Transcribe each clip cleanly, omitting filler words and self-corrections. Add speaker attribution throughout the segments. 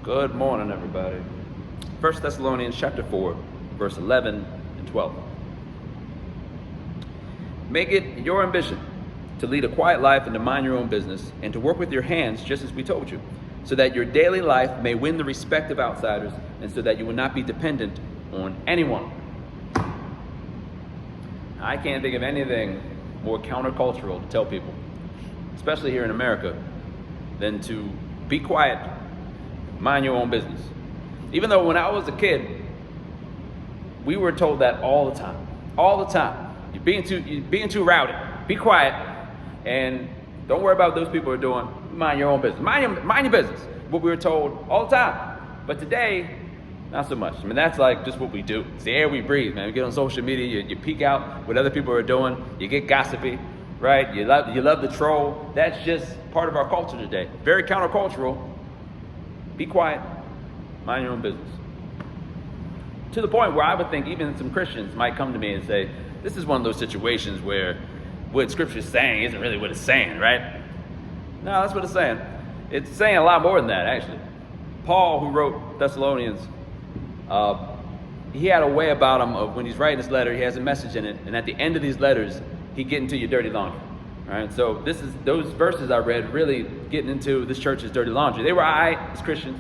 Speaker 1: Good morning, everybody. 1 Thessalonians chapter 4, verse 11 and 12. Make it your ambition to lead a quiet life and to mind your own business and to work with your hands just as we told you, so that your daily life may win the respect of outsiders and so that you will not be dependent on anyone. I can't think of anything more countercultural to tell people, especially here in America, than to be quiet, mind your own business. Even though when I was a kid, we were told that all the time. You're being too rowdy. Be quiet, and don't worry about what those people are doing. Mind your own business. Mind your business. What we were told all the time. But today, not so much. I mean, that's like just what we do. It's the air we breathe, man. We get on social media, you peek out what other people are doing. You get gossipy, right? You love the troll. That's just part of our culture today. Very countercultural. Be quiet. Mind your own business. To the point where I would think even some Christians might come to me and say, this is one of those situations where what Scripture is saying isn't really what it's saying, right? No, that's what it's saying. It's saying a lot more than that, actually. Paul, who wrote Thessalonians, he had a way about him of when he's writing this letter, he has a message in it, and at the end of these letters, he get into your dirty laundry. Right? So those verses I read really getting into this church's dirty laundry. They were all right as Christians,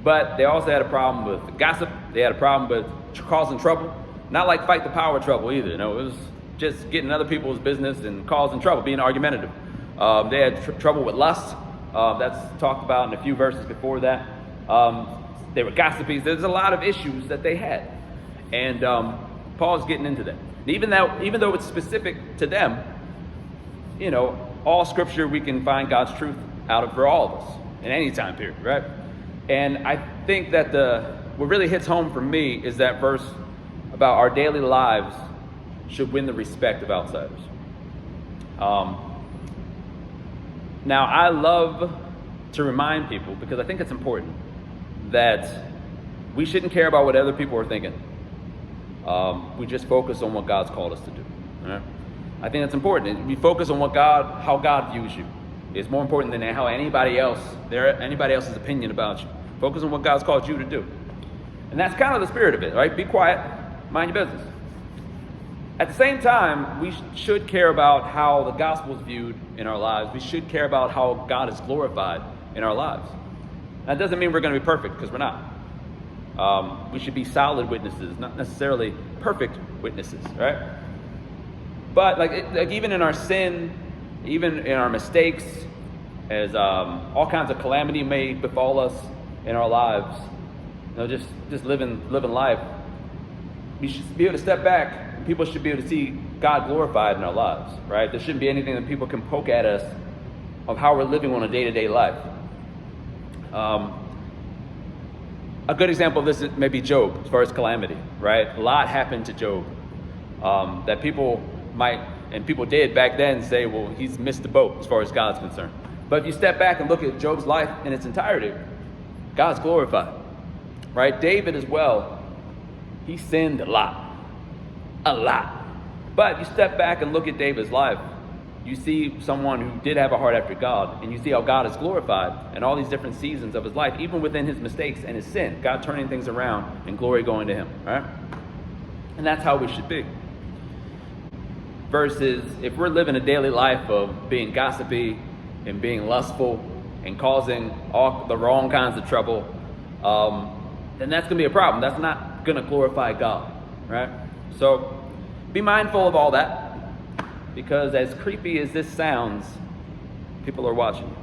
Speaker 1: but they also had a problem with gossip. They had a problem with causing trouble. Not like fight the power trouble either. You know, it was just getting other people's business and causing trouble, being argumentative. They had trouble with lust. That's talked about in a few verses before that. They were gossipies. There's a lot of issues that they had. And Paul's getting into that. Even though it's specific to them, you know, all Scripture we can find God's truth out of for all of us in any time period, right? And I think that what really hits home for me is that verse about our daily lives should win the respect of outsiders. Now, I love to remind people, because I think it's important, that we shouldn't care about what other people are thinking. We just focus on what God's called us to do. Right? I think that's important. We focus on how God views you. It's more important than how anybody else's opinion about you. Focus on what God's called you to do. And that's kind of the spirit of it, right? Be quiet, mind your business. At the same time, we should care about how the gospel is viewed in our lives. We should care about how God is glorified in our lives. That doesn't mean we're going to be perfect, because we're not. We should be solid witnesses, not necessarily perfect witnesses, right? But like even in our sin, even in our mistakes, as all kinds of calamity may befall us in our lives, you know, just living life, we should be able to step back. People should be able to see God glorified in our lives, right? There shouldn't be anything that people can poke at us of how we're living on a day-to-day life. A good example of this may be Job, as far as calamity, right? A lot happened to Job that people did back then say, well, he's missed the boat as far as God's concerned. But if you step back and look at Job's life in its entirety, God's glorified, right? David as well, he sinned a lot. But if you step back and look at David's life, you see someone who did have a heart after God, and you see how God is glorified in all these different seasons of his life, even within his mistakes and his sin, God turning things around and glory going to him, right? And that's how we should be. Versus if we're living a daily life of being gossipy and being lustful and causing all the wrong kinds of trouble, then that's going to be a problem. That's not going to glorify God, right? So be mindful of all that, because as creepy as this sounds, people are watching you.